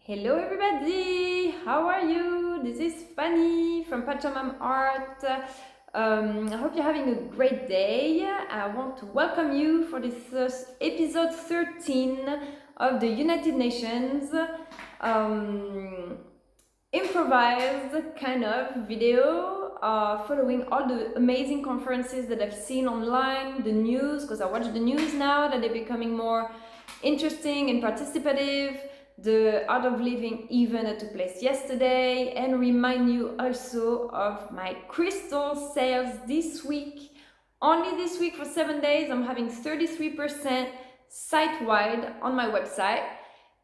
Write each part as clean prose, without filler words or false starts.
Hello everybody, how are you? This is Fanny from Pachamam Art. I hope you're having a great day. I want to welcome you for this episode 13 of the United Nations improvised kind of video following all the amazing conferences that I've seen online, the news, because I watch the news now that they're becoming more interesting and participative. The Art of Living event that took place yesterday, and remind you also of my crystal sales this week. Only this week for 7 days, I'm having 33% site-wide on my website,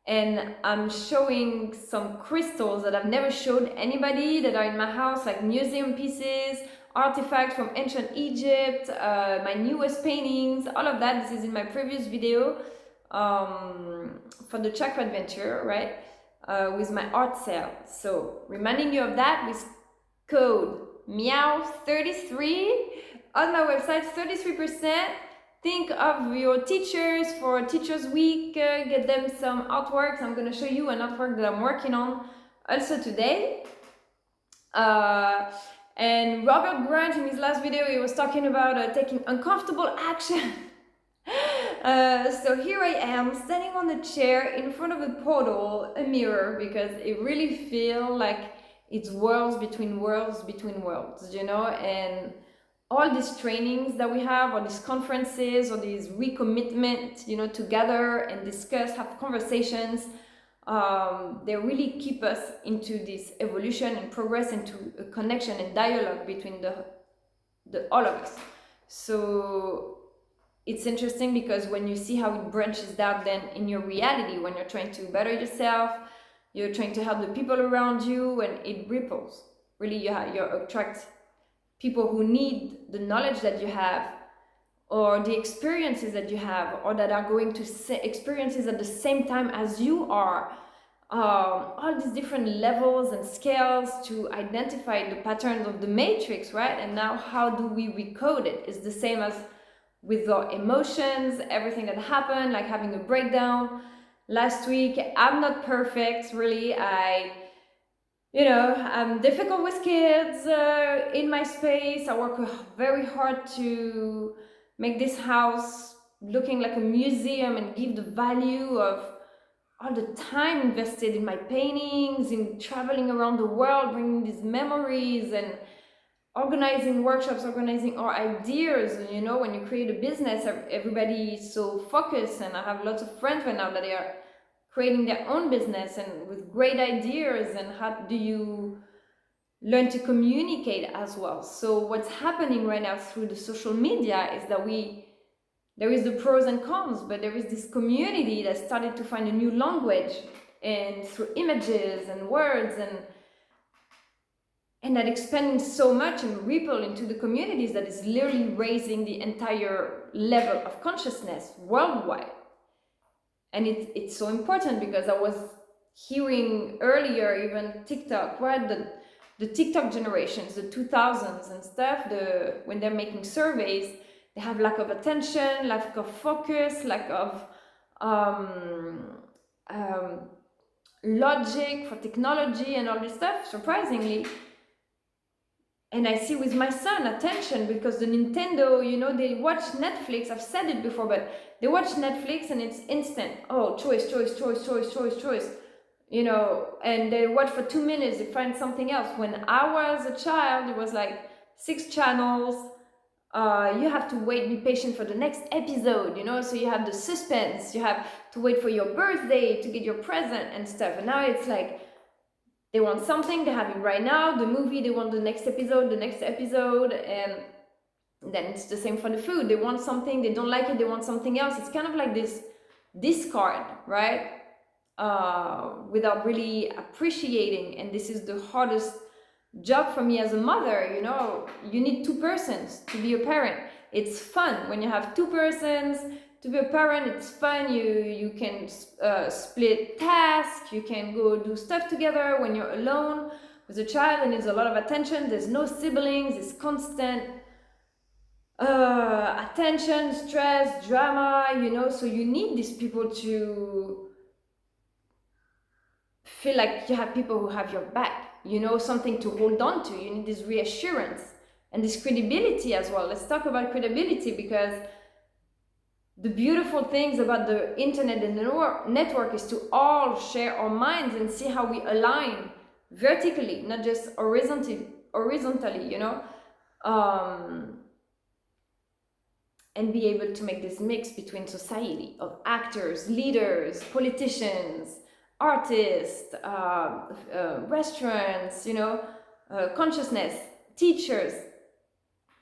and I'm showing some crystals that I've never showed anybody that are in my house, like museum pieces, artifacts from ancient Egypt, my newest paintings, all of that. This is in my previous video for the chakra adventure, right, with my art sale. So reminding you of that with code meow33 on my website, 33%. Think of your teachers for Teachers Week, get them some artworks. I'm going to show you an artwork that I'm working on also today. And Robert Grant, in his last video, he was talking about taking uncomfortable action. So here I am standing on the chair in front of a portal, a mirror, because it really feels like it's worlds between worlds, you know. And all these trainings that we have, or these conferences, or these recommitment, you know, to gather and discuss, have conversations, they really keep us into this evolution and progress, into a connection and dialogue between the all of us. So it's interesting because when you see how it branches out then in your reality, when you're trying to better yourself, you're trying to help the people around you, and it ripples. Really, you attract people who need the knowledge that you have, or the experiences that you have, or that are going to experiences at the same time as you are. All these different levels and scales to identify the patterns of the matrix, right? And now how do we recode it? It's the same as with our emotions, everything that happened, like having a breakdown last week. I'm not perfect, really. I'm difficult with kids in my space. I work very hard to make this house looking like a museum and give the value of all the time invested in my paintings, in traveling around the world, bringing these memories, and organizing workshops, organizing our ideas. You know, when you create a business, everybody is so focused, and I have lots of friends right now that they are creating their own business and with great ideas. And how do you learn to communicate as well? So what's happening right now through the social media is that there is the pros and cons, but there is this community that started to find a new language, and through images and words, and that expanding so much and ripple into the communities, that is literally raising the entire level of consciousness worldwide. And it's so important, because I was hearing earlier, even TikTok, right? The TikTok generations, the 2000s and stuff, when they're making surveys, they have lack of attention, lack of focus, lack of logic for technology and all this stuff, surprisingly. And I see with my son attention, because the Nintendo, you know, they watch Netflix. I've said it before, but they watch Netflix and it's instant. Oh, choice, you know, and they watch for 2 minutes, they find something else. When I was a child, it was like 6 channels. You have to wait, be patient for the next episode, you know, so you have the suspense, you have to wait for your birthday to get your present and stuff. And now it's like, they want something, they have it right now. The movie, they want the next episode, and then it's the same for the food. They want something, they don't like it, they want something else. It's kind of like this discard, right? Without really appreciating. And this is the hardest job for me as a mother. You know, you need 2 persons to be a parent. It's fun when you have 2 persons to be a parent. It's fun. You can split tasks, you can go do stuff together. When you're alone with a child, it needs a lot of attention. There's no siblings, it's constant attention, stress, drama, you know. So you need these people to feel like you have people who have your back, you know, something to hold on to. You need this reassurance and this credibility as well. Let's talk about credibility, because the beautiful things about the internet and the network is to all share our minds and see how we align vertically, not just horizontally, you know, and be able to make this mix between society of actors, leaders, politicians, artists, restaurants, you know, consciousness, teachers,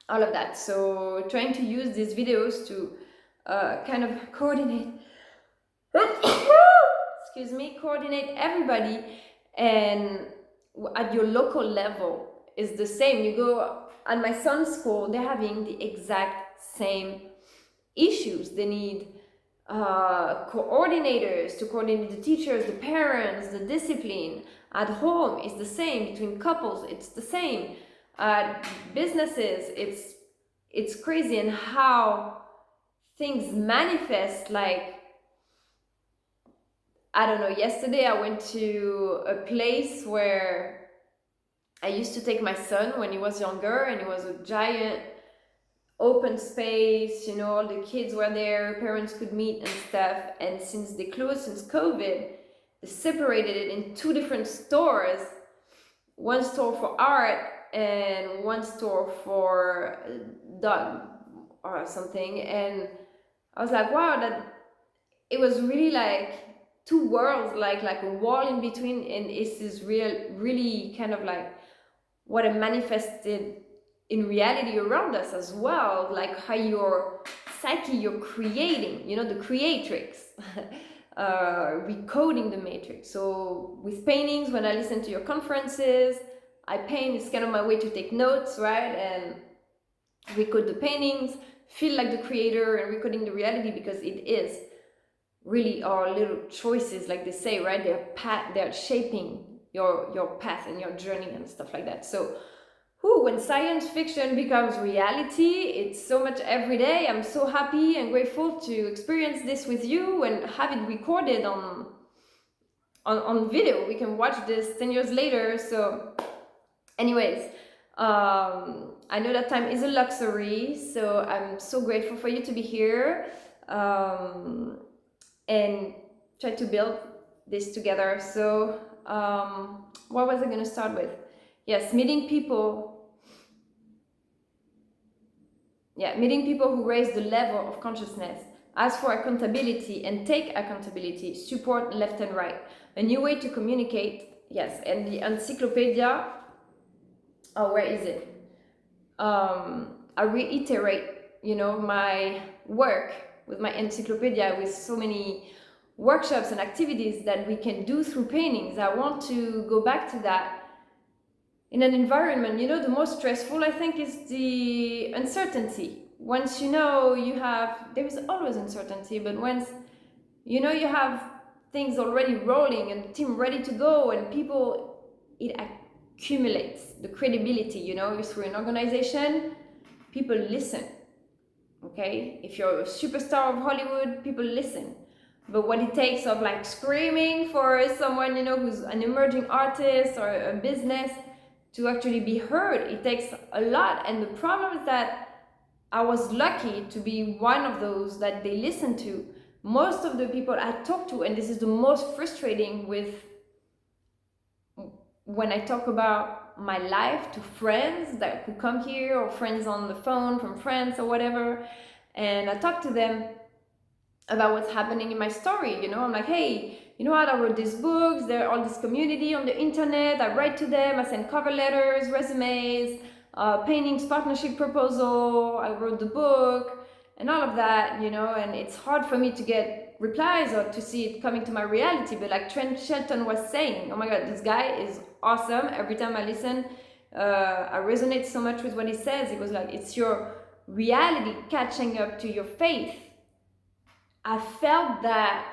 all of that. So trying to use these videos to kind of coordinate excuse me, coordinate everybody, and at your local level is the same. You go at my son's school, they're having the exact same issues. They need coordinators to coordinate the teachers, the parents, the discipline. At home, it's the same. Between couples, it's the same. Businesses, it's crazy, and how things manifest. Like, I don't know, yesterday I went to a place where I used to take my son when he was younger, and it was a giant open space, you know, all the kids were there, parents could meet and stuff. And since they closed, since COVID, they separated it in two different stores, one store for art and one store for dog or something. And I was like, wow, that it was really like two worlds, like a wall in between, and it's this really kind of like what it manifested in reality around us as well, like how your psyche, you're creating, you know, the Creatrix, recoding the matrix. So with paintings, when I listen to your conferences, I paint, it's kind of my way to take notes, right? And recode the paintings, feel like the creator, and recoding the reality, because it is really our little choices, like they say, right? They're shaping your path and your journey and stuff like that. So when science fiction becomes reality, it's so much every day. I'm so happy and grateful to experience this with you and have it recorded on video. We can watch this 10 years later. So anyways, I know that time is a luxury, so I'm so grateful for you to be here, and try to build this together. So what was I going to start with? Yes, meeting people who raise the level of consciousness, ask for accountability and take accountability, support left and right, a new way to communicate. Yes, and the encyclopedia, where is it? I reiterate, you know, my work with my encyclopedia, with so many workshops and activities that we can do through paintings. I want to go back to that in an environment, you know, the most stressful, I think, is the uncertainty. Once you know there is always uncertainty, but once you know you have things already rolling and the team ready to go and people, it accumulates the credibility, you know, through an organization, people listen, okay? If you're a superstar of Hollywood, people listen. But what it takes of like screaming for someone, you know, who's an emerging artist or a business to actually be heard, it takes a lot. And the problem is that I was lucky to be one of those that they listen to. Most of the people I talk to, and this is the most frustrating with when I talk about my life to friends who come here, or friends on the phone from France or whatever, and I talk to them about what's happening in my story. You know, I'm like, hey, you know what, I wrote these books, there are all this community on the internet, I write to them, I send cover letters, resumes, paintings, partnership proposal, I wrote the book, and all of that, you know, and it's hard for me to get replies or to see it coming to my reality. But like Trent Shelton was saying, oh my God, this guy is awesome. Every time I listen, I resonate so much with what he says. It was like, it's your reality catching up to your faith. I felt that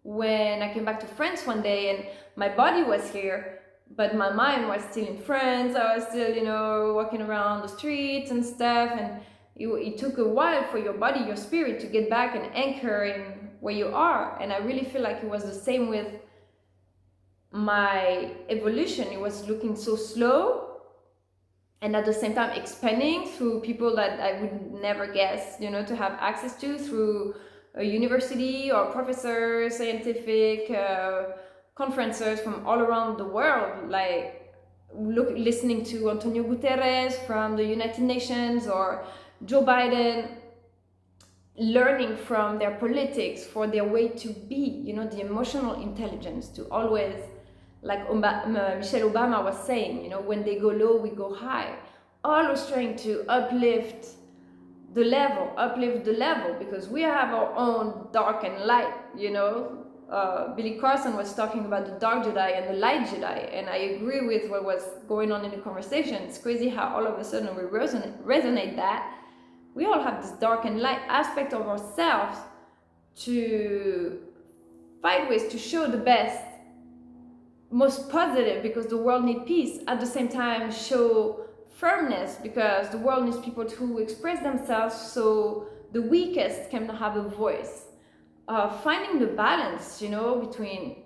when I came back to France one day, and my body was here, but my mind was still in France. I was still, you know, walking around the streets and stuff, and it took a while for your body, your spirit, to get back and anchor in where you are. And I really feel like it was the same with my evolution, it was looking so slow, and at the same time expanding through people that I would never guess, you know, to have access to through a university or professors, scientific conferences from all around the world, like listening to Antonio Guterres from the United Nations or Joe Biden, learning from their politics, for their way to be, you know, the emotional intelligence to always, like Michelle Obama was saying, you know, when they go low, we go high. Always trying to uplift the level, because we have our own dark and light, you know. Billy Carson was talking about the dark Jedi and the light Jedi, and I agree with what was going on in the conversation. It's crazy how all of a sudden we resonate that we all have this dark and light aspect of ourselves to find ways to show the best, most positive, because the world needs peace. At the same time, show firmness, because the world needs people to express themselves, so the weakest can have a voice. Finding the balance, you know, between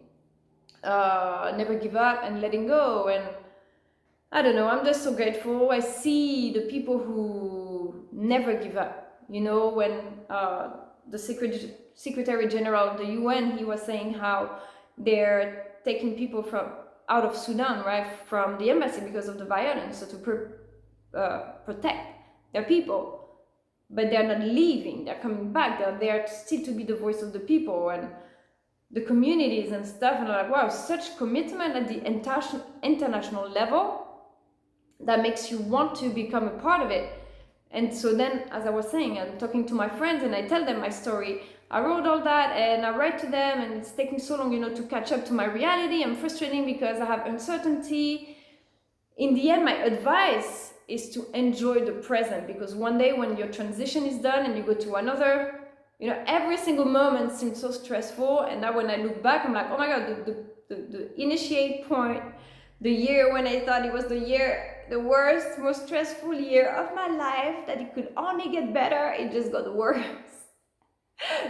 never give up and letting go. And I don't know, I'm just so grateful. I see the people who never give up, you know, when the Secretary General of the UN, he was saying how they're taking people from out of Sudan, right, from the embassy because of the violence, so to protect their people. But they're not leaving, they're coming back, they're there still to be the voice of the people and the communities and stuff. And I'm like, wow, such commitment at the international level that makes you want to become a part of it. And so then, as I was saying, I'm talking to my friends and I tell them my story. I wrote all that and I write to them, and it's taking so long, you know, to catch up to my reality. I'm frustrating because I have uncertainty. In the end, my advice is to enjoy the present, because one day when your transition is done and you go to another, you know, every single moment seems so stressful. And now when I look back, I'm like, oh my God, the initiate point, the year when I thought it was the worst, most stressful year of my life, that it could only get better, it just got worse.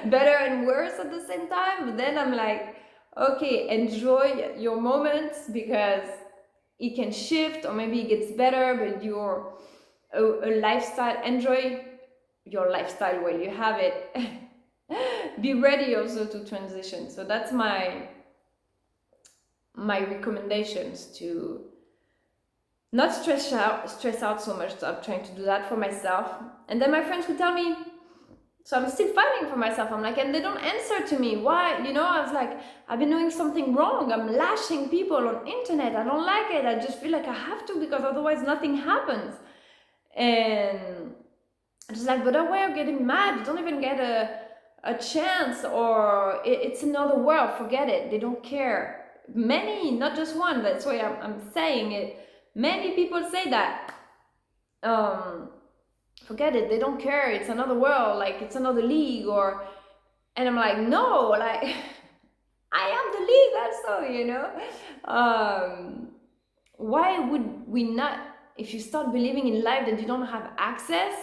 Better and worse at the same time. But then I'm like, okay, enjoy your moments, because it can shift, or maybe it gets better, but your a lifestyle, enjoy your lifestyle while you have it. Be ready also to transition. So that's my recommendations, to not stress out so much. So I'm trying to do that for myself. And then my friends would tell me, so I'm still fighting for myself. I'm like, and they don't answer to me. Why? You know, I was like, I've been doing something wrong. I'm lashing people on internet. I don't like it. I just feel like I have to, because otherwise nothing happens. And I'm just like, but that way of getting mad, you don't even get a chance, or it's another world. Forget it. They don't care. Many, not just one. That's why I'm saying it. Many people say that. Forget it, they don't care, it's another world, like it's another league, or, and I'm like, no, like I am the league also, you know. Why would we not? If you start believing in life that you don't have access,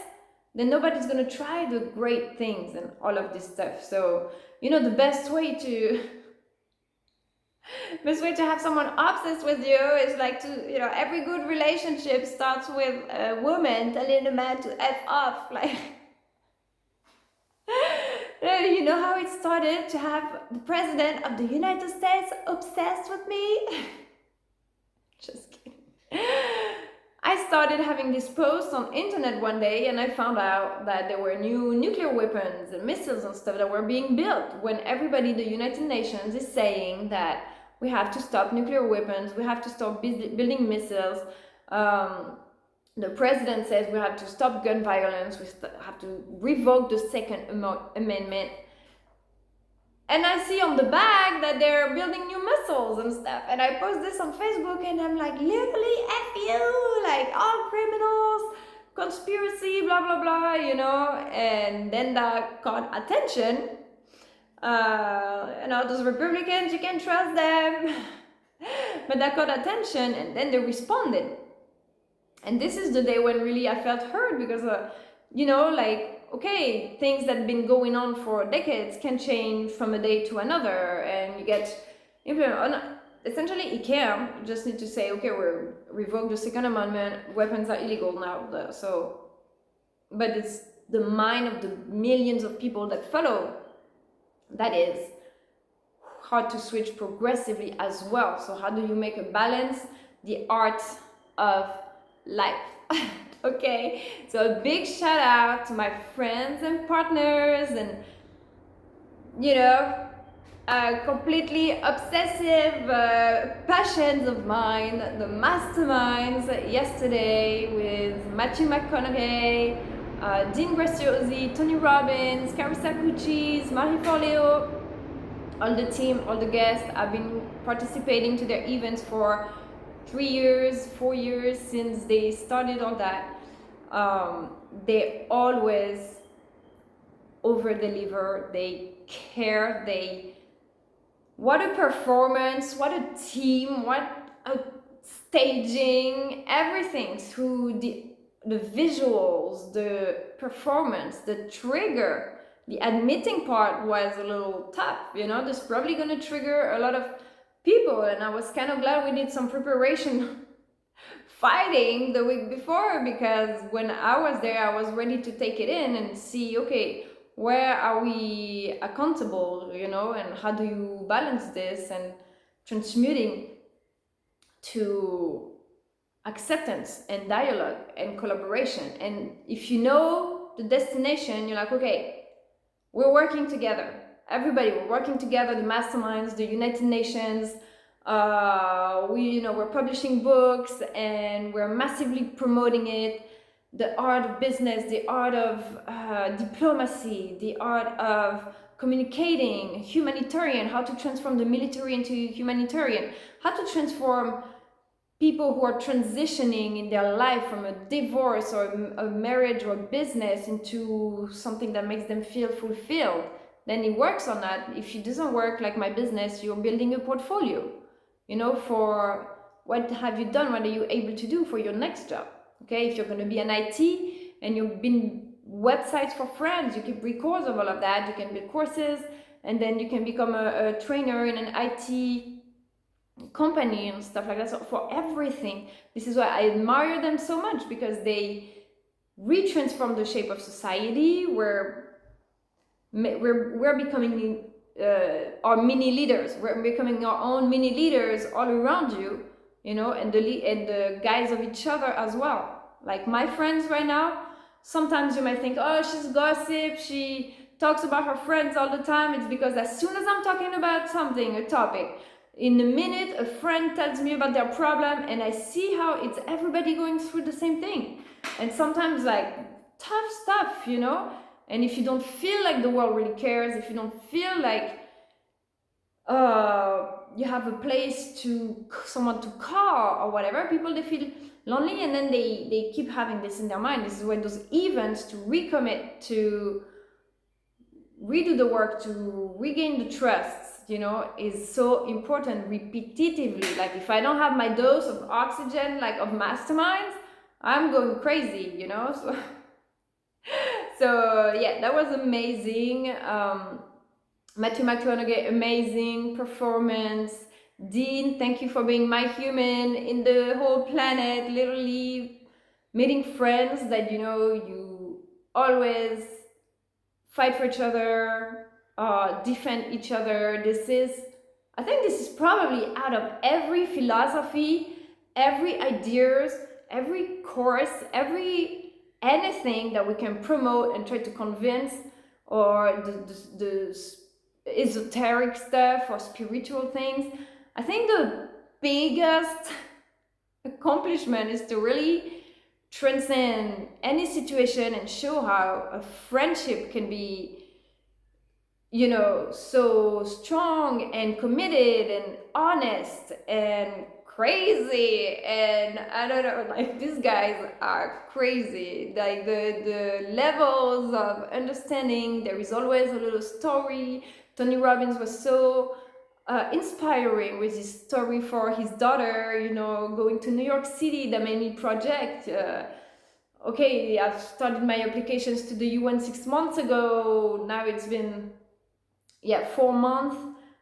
then nobody's gonna try the great things and all of this stuff. So, you know, the best way to have someone obsessed with you is like to, you know, every good relationship starts with a woman telling a man to F off. Like, you know how it started, to have the president of the United States obsessed with me? Just kidding. I started having this post on internet one day, and I found out that there were new nuclear weapons and missiles and stuff that were being built, when everybody in the United Nations is saying that we have to stop nuclear weapons, we have to stop building missiles. The president says we have to stop gun violence, we have to revoke the Second Amendment. And I see on the back that they're building new missiles and stuff. And I post this on Facebook, and I'm like, literally, F you, like all criminals, conspiracy, blah, blah, blah, you know. And then that caught attention. You know, those Republicans, you can't trust them. But that caught attention, and then they responded. And this is the day when really I felt hurt, because, you know, like, okay, things that have been going on for decades can change from a day to another, and you get implemented. essentially he can. You just need to say, okay, we're revoke the Second Amendment, weapons are illegal now. So, but it's the mind of the millions of people that follow that is hard to switch progressively as well. So how do you make a balance? The art of life. Okay, so a big shout out to my friends and partners and, you know, completely obsessive passions of mine, the masterminds yesterday with Matthew Mc Conaughey, Dean Graziosi, Tony Robbins, Carissa Cucci's, Marie Forleo, all the team, all the guests. I've been participating to their events for 3 years, 4 years since they started all that. They always over deliver, they care, what a performance, what a team, what a staging, everything through the visuals, the performance, the trigger. The admitting part was a little tough, you know, this is probably gonna trigger a lot of people, and I was kind of glad we did some preparation fighting the week before, because when I was there, I was ready to take it in and see, okay, where are we accountable, you know, and how do you balance this and transmuting to acceptance and dialogue and collaboration. And if you know the destination, you're like, okay, we're working together. Everybody, we're working together, the masterminds, the United Nations. We're publishing books and we're massively promoting it. The art of business, the art of diplomacy, the art of communicating, humanitarian, how to transform the military into humanitarian, how to transform people who are transitioning in their life from a divorce or a marriage or a business into something that makes them feel fulfilled. Then he works on that. If it doesn't work, like my business, you're building a portfolio, you know, for what have you done, what are you able to do for your next job. Okay, if you're going to be an IT and you've been websites for friends, you keep records of all of that, you can build courses, and then you can become a trainer in an IT company and stuff like that. So for everything, this is why I admire them so much, because they retransform the shape of society. We're becoming our mini leaders. We're becoming our own mini leaders all around you, you know, and the guys of each other as well. Like my friends right now, sometimes you might think, oh, she's gossip, she talks about her friends all the time. It's because as soon as I'm talking about something, a topic, in a minute a friend tells me about their problem, and I see how it's everybody going through the same thing, and sometimes like tough stuff, you know. And if you don't feel like the world really cares, if you don't feel like you have a place to someone to call or whatever, people, they feel lonely, and then they keep having this in their mind. This is when those events to recommit, to redo the work, to regain the trust, you know, is so important repetitively. Like if I don't have my dose of oxygen, like of masterminds, I'm going crazy, you know. So yeah, that was amazing. Matthew Mc Conaughey, amazing performance. Dean, thank you for being my human in the whole planet, literally meeting friends that, you know, you always fight for each other, defend each other. I think this is probably out of every philosophy, every ideas, every course, anything that we can promote and try to convince, or the esoteric stuff or spiritual things. I think the biggest accomplishment is to really transcend any situation and show how a friendship can be, you know, so strong and committed and honest and crazy. And I don't know, like these guys are crazy. Like the levels of understanding, there is always a little story. Tony Robbins was so inspiring with his story for his daughter, you know, going to New York City, the many project. Okay, I've started my applications to the UN 6 months ago. Now it's been 4 months.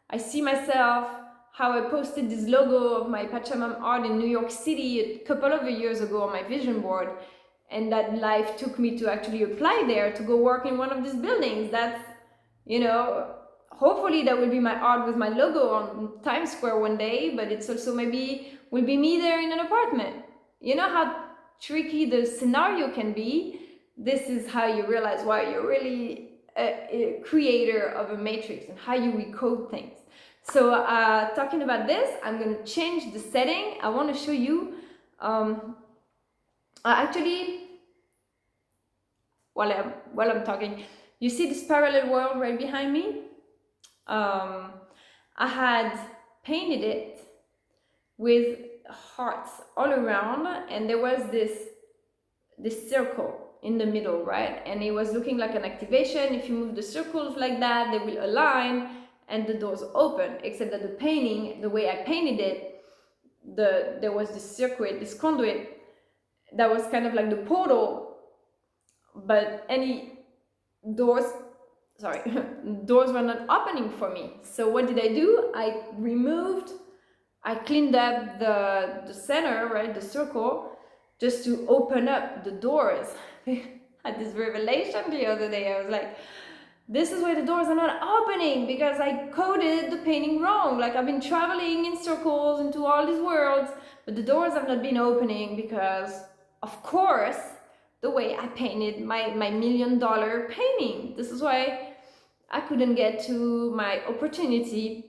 I see myself how I posted this logo of my Pachamam art in New York City a couple of years ago on my vision board, and that life took me to actually apply there to go work in one of these buildings. That's, you know, hopefully that will be my art with my logo on Times Square one day, but it's also maybe will be me there in an apartment. You know how tricky the scenario can be? This is how you realize why you're really a creator of a matrix and how you recode things. So talking about this, I'm going to change the setting. I want to show you, actually, while I'm talking, you see this parallel world right behind me? I had painted it with hearts all around, and there was this circle in the middle, right? And it was looking like an activation. If you move the circles like that, they will align and the doors open, except that the painting, the way I painted it, there was this circuit, this conduit that was kind of like the portal, but any doors, sorry, doors were not opening for me. So what did I do? I cleaned up the center, right, the circle, just to open up the doors. I had this revelation the other day. I was like, this is why the doors are not opening, because I coded the painting wrong. Like, I've been traveling in circles into all these worlds, but the doors have not been opening because, of course, the way I painted my $1 million painting. This is why I couldn't get to my opportunity.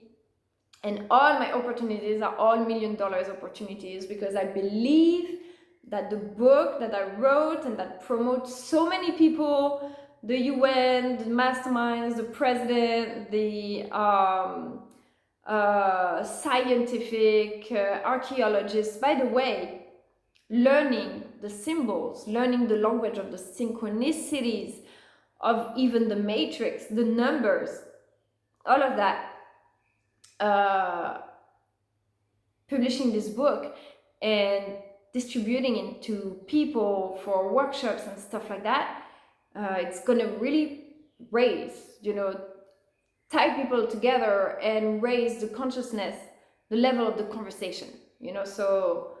And all my opportunities are all $1 million opportunities, because I believe that the book that I wrote and that promotes so many people, the UN, the masterminds, the president, the scientific archaeologists, by the way, learning the symbols, learning the language of the synchronicities, of even the matrix, the numbers, all of that, publishing this book and distributing it to people for workshops and stuff like that, it's gonna really raise, tie people together and raise the consciousness, the level of the conversation, so,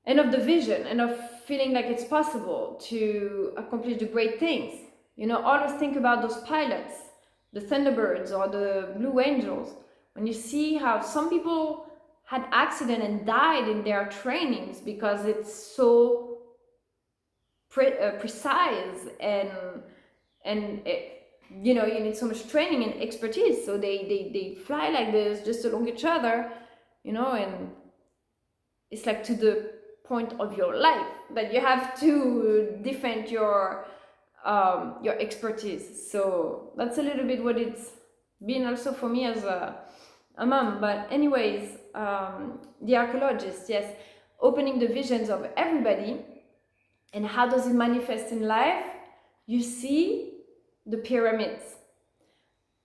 and of the vision, and of feeling like it's possible to accomplish the great things. Always think about those pilots, the Thunderbirds or the Blue Angels. When you see how some people had accident and died in their trainings because it's so precise, and it, you need so much training and expertise, so they fly like this just along each other, and it's like to the point of your life that you have to defend your expertise. So that's a little bit what it's been also for me as a mom. But anyways, the archaeologist, yes, opening the visions of everybody. And how does it manifest in life? You see the pyramids.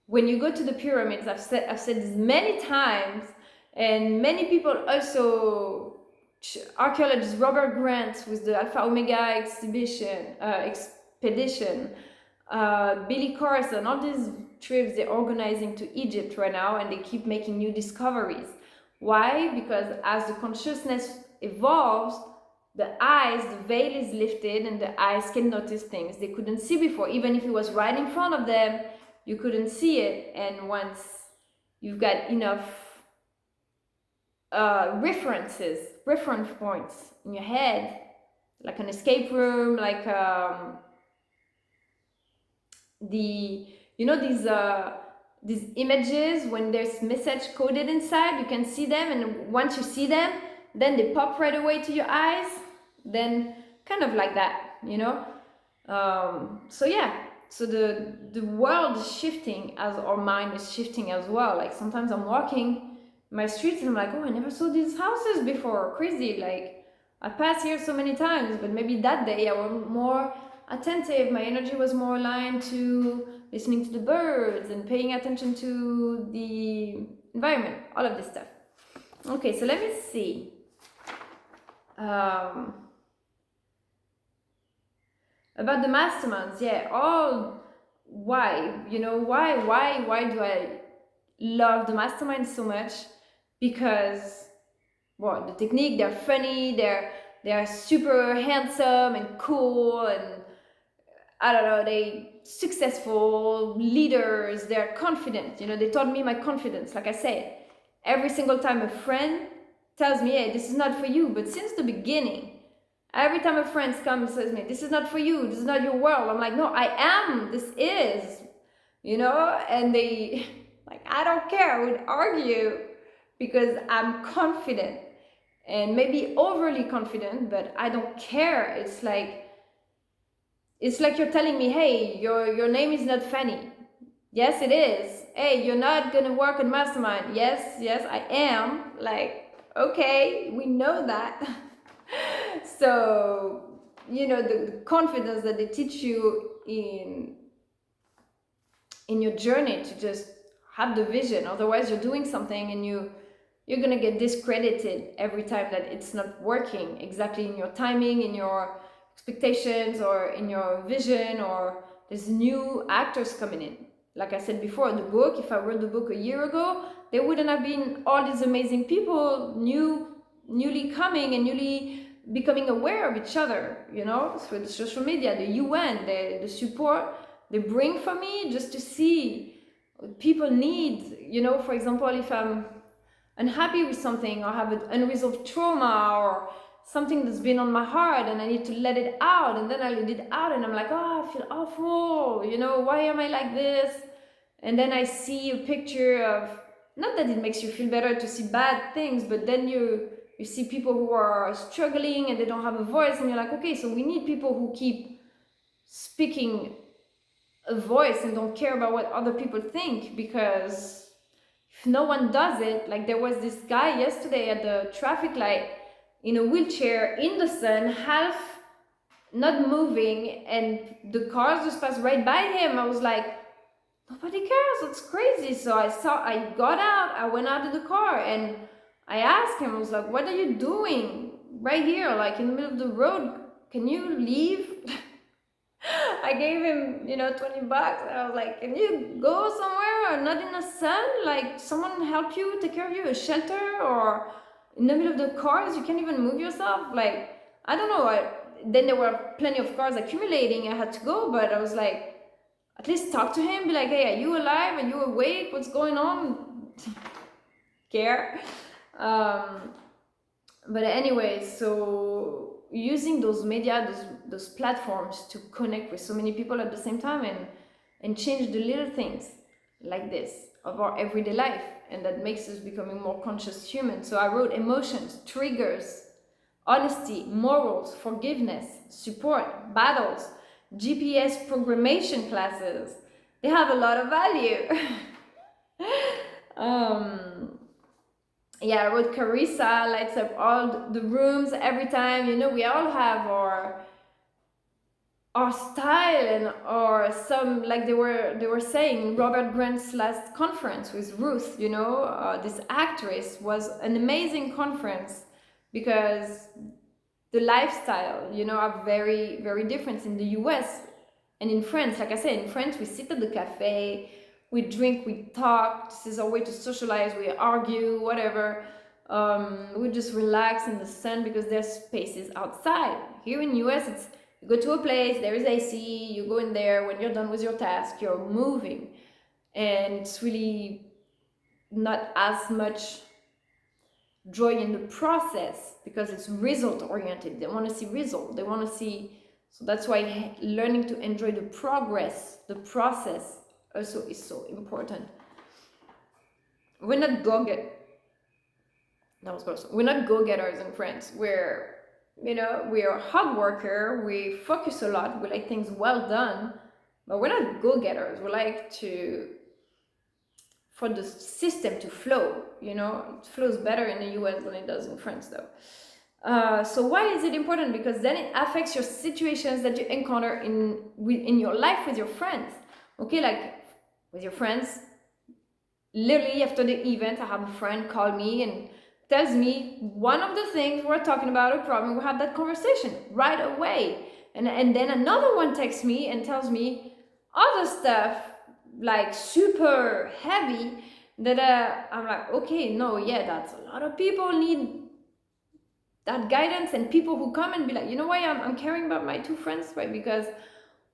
When you go to the pyramids, I've said this many times, and many people also, archaeologist Robert Grant with the Alpha Omega expedition, Billy Carson, all these trips they're organizing to Egypt right now, and they keep making new discoveries. Why? Because as the consciousness evolves, the veil is lifted, and the eyes can notice things they couldn't see before. Even if it was right in front of them, you couldn't see it. And once you've got enough reference points in your head, like an escape room, like these images, when there's message coded inside, you can see them, and once you see them, then they pop right away to your eyes, then kind of like that, so yeah, so the world is shifting as our mind is shifting as well. Like, sometimes I'm walking my streets and I'm like, oh, I never saw these houses before, crazy, like I passed here so many times, but maybe that day I was more attentive, my energy was more aligned to listening to the birds and paying attention to the environment, all of this stuff. Okay, so let me see. About the masterminds, yeah, why do I love the mastermind so much? because, well, the technique, they're funny, they're super handsome and cool, and I don't know, they successful leaders, they're confident, you know, they taught me my confidence. Like I said, every single time a friend tells me, hey, this is not for you, but since the beginning, every time a friend comes and says to me, this is not for you, this is not your world, I'm like, no, I am, this is, you know, and they, like, I don't care, I would argue, because I'm confident, and maybe overly confident, but I don't care. It's like you're telling me, hey, your name is not Fanny. Yes, it is. Hey, you're not gonna work on Mastermind. Yes, I am. Like, okay, we know that. So, you know, the confidence that they teach you in your journey to just have the vision. Otherwise, you're doing something and you're gonna get discredited every time that it's not working exactly in your timing, in your expectations, or in your vision, or there's new actors coming in. Like I said before, the book, if I wrote the book a year ago, there wouldn't have been all these amazing people newly coming and newly becoming aware of each other, you know, through the social media, the UN, the support they bring for me, just to see what people need. You know, for example, if I'm unhappy with something, or have an unresolved trauma, or something that's been on my heart and I need to let it out, and then I let it out and I'm like, oh, I feel awful, you know, why am I like this? And then I see a picture of, not that it makes you feel better to see bad things, but then you see people who are struggling and they don't have a voice, and you're like, okay, so we need people who keep speaking a voice and don't care about what other people think, because if no one does it, like there was this guy yesterday at the traffic light in a wheelchair in the sun, half not moving, and the cars just passed right by him. I was like, nobody cares, it's crazy. So I got out, I went out of the car and I asked him, I was like, what are you doing right here, like in the middle of the road? Can you leave? I gave him, you know, 20 bucks. I was like, can you go somewhere or not in the sun? Like, someone help you, take care of you, a shelter, or in the middle of the cars, you can't even move yourself. Like, I don't know. Then there were plenty of cars accumulating. I had to go, but I was like, at least talk to him. Be like, hey, are you alive? Are you awake? What's going on? Care. But anyway, so using those media, those platforms to connect with so many people at the same time, and change the little things like this of our everyday life, and that makes us becoming more conscious humans. So I wrote emotions, triggers, honesty, morals, forgiveness, support, battles, GPS programmation classes. They have a lot of value. Yeah, I wrote Carissa lights up all the rooms every time. You know, we all have our style, and or some, like they were saying, Robert Grant's last conference with Ruth, you know, this actress, was an amazing conference, because the lifestyle, you know, are very, very different in the US and in France. Like I said, in France, we sit at the cafe, we drink, we talk. This is our way to socialize. We argue, whatever. We just relax in the sun because there's spaces outside. Here in US, it's, you go to a place, there is AC, you go in there, when you're done with your task, you're moving. And it's really not as much joy in the process, because it's result oriented. They want to see result. They want to see, so that's why learning to enjoy the progress, the process, also is so important. We're not go-getters in France. We're, you know, we are hard worker, we focus a lot, we like things well done, but we're not go-getters. We like for the system to flow, you know. It flows better in the US than it does in France, though. So why is it important? Because then it affects your situations that you encounter in your life with your friends. Okay, like with your friends, literally after the event, I have a friend call me and tells me one of the things we're talking about, a problem, we have that conversation right away. And then another one texts me and tells me other stuff, like super heavy, that I'm like, okay, no, yeah, that's a lot of people need that guidance, and people who come and be like, you know why I'm caring about my two friends, right? Because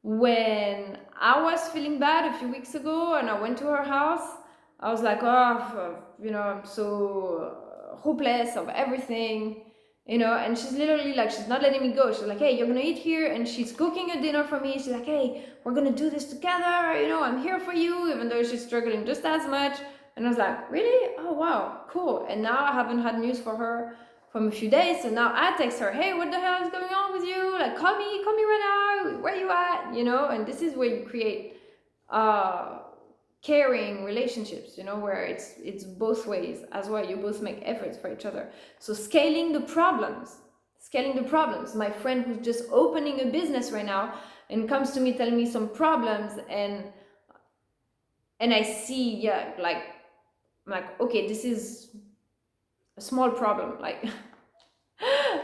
when I was feeling bad a few weeks ago and I went to her house, I was like, oh, you know, I'm so hopeless of everything, you know. And she's literally like, she's not letting me go. She's like, hey, you're gonna eat here, and she's cooking a dinner for me. She's like, hey, we're gonna do this together, you know, I'm here for you, even though she's struggling just as much. And I was like, really? Oh wow, cool. And now I haven't had news for her from a few days, so now I text her, hey, what the hell is going on with you? Like, call me right now, where you at, you know? And this is where you create caring relationships, you know, where it's both ways as well. You both make efforts for each other. So scaling the problems. My friend who's just opening a business right now and comes to me telling me some problems, and I see, yeah, like, I'm like, okay, this is a small problem. Like,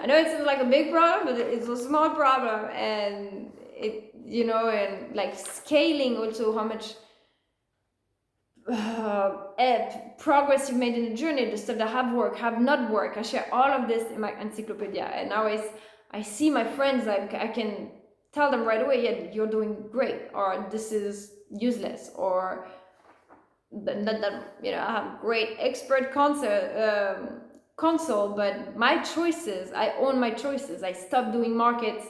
I know it seems like a big problem, but it's a small problem, and it, you know, and like scaling also how much progress you've made in the journey, the stuff that have worked, have not worked. I share all of this in my encyclopedia, and now I see my friends, I can tell them right away, yeah, you're doing great, or this is useless, or that you know, I have great expert console, but my choices, I own my choices. I stopped doing markets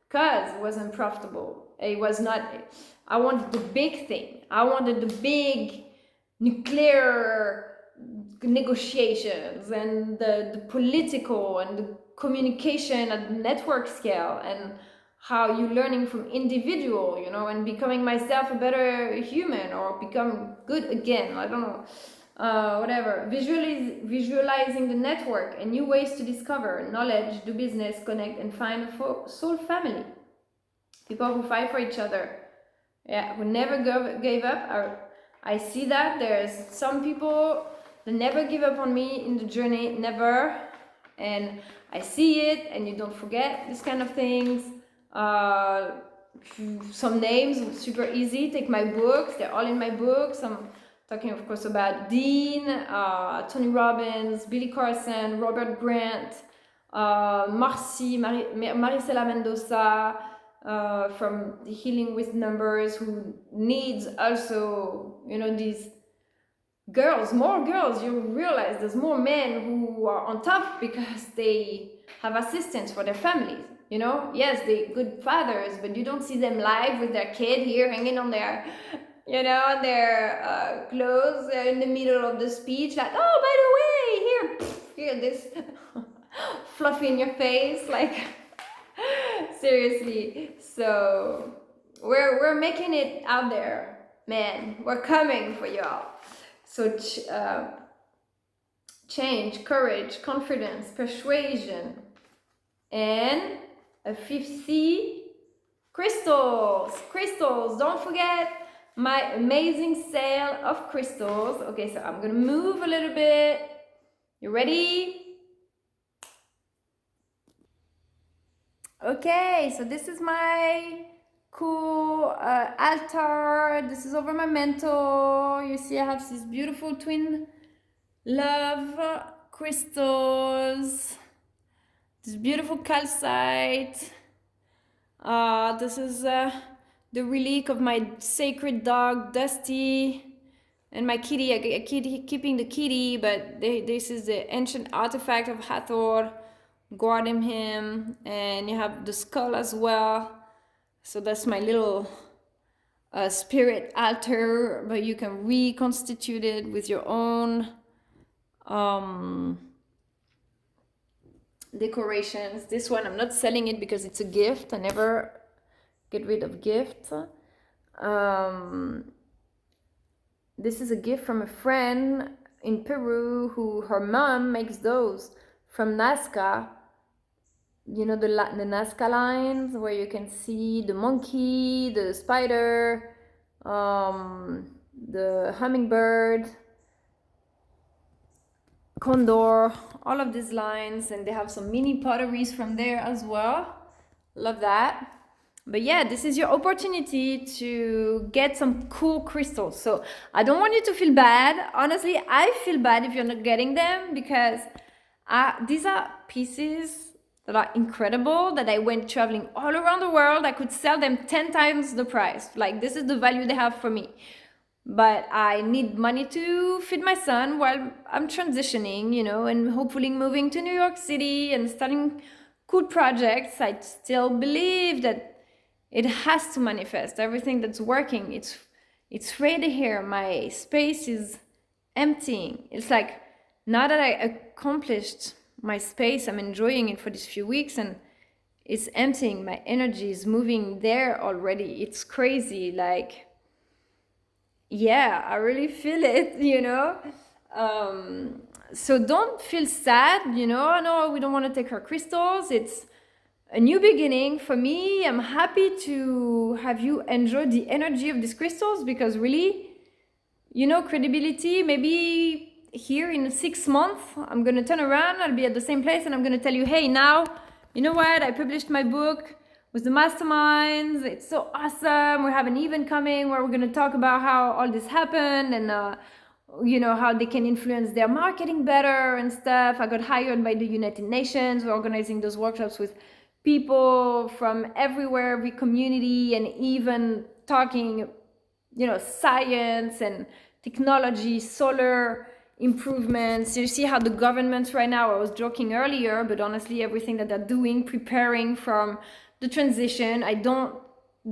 because it wasn't profitable. It was not, I wanted the big thing. I wanted the big nuclear negotiations, and the political and the communication at the network scale, and how you're learning from individual, you know, and becoming myself a better human, or become good again, I don't know, whatever. Visualizing the network and new ways to discover knowledge, do business, connect, and find a soul family. People who fight for each other, yeah, who never gave up. I see that there's some people that never give up on me in the journey, never, and I see it, and you don't forget this kind of things. Some names, super easy. Take my books, they're all in my books. I'm talking, of course, about Dean, Tony Robbins, Billy Carson, Robert Grant, Maricela Mendoza, from Healing with Numbers, who needs also, you know, these girls, more girls. You realize there's more men who are on top because they have assistants for their families. You know, yes, they're good fathers, but you don't see them live with their kid here hanging on their, you know, their clothes in the middle of the speech, like, oh, by the way, here, this fluffy in your face, like, seriously. So we're making it out there, man. We're coming for y'all. So change, courage, confidence, persuasion, and a fifth C, crystals. Crystals, don't forget my amazing sale of crystals. Okay, so I'm gonna move a little bit. You ready? Okay, so this is my cool altar. This is over my mantle. You see I have these beautiful twin love crystals. This beautiful calcite. This is the relic of my sacred dog, Dusty, and my kitty. I keeping the kitty, but this is the ancient artifact of Hathor, guarding him. And you have the skull as well. So that's my little spirit altar, but you can reconstitute it with your own decorations. This one I'm not selling it because it's a gift. I never get rid of gifts. This is a gift from a friend in Peru who her mom makes those from Nazca. You know, the Nazca lines where you can see the monkey, the spider, the hummingbird, condor, all of these lines, and they have some mini potteries from there as well. Love that. But yeah, this is your opportunity to get some cool crystals. So I don't want you to feel bad. Honestly, I feel bad if you're not getting them, because these are pieces that are incredible, that I went traveling all around the world. I could sell them 10 times the price. Like, this is the value they have for me. But I need money to feed my son while I'm transitioning, you know, and hopefully moving to New York City and starting cool projects. I still believe that it has to manifest. Everything that's working, it's ready here. My space is emptying. It's like, now that I accomplished my space, I'm enjoying it for these few weeks, and it's emptying. My energy is moving there already. It's crazy. Like, yeah, I really feel it, you know. So don't feel sad, you know. No, we don't want to take our crystals. It's a new beginning for me. I'm happy to have you enjoy the energy of these crystals, because really, you know, credibility, maybe here in 6 months, I'm going to turn around, I'll be at the same place, and I'm going to tell you, hey, now, you know what, I published my book with the masterminds. It's so awesome. We have an event coming where we're going to talk about how all this happened, and you know, how they can influence their marketing better and stuff. I got hired by the United Nations. We're organizing those workshops with people from everywhere, every community, and even talking, you know, science and technology, solar improvements. You see how the governments right now, I was joking earlier, but honestly, everything that they're doing, preparing from the transition. I don't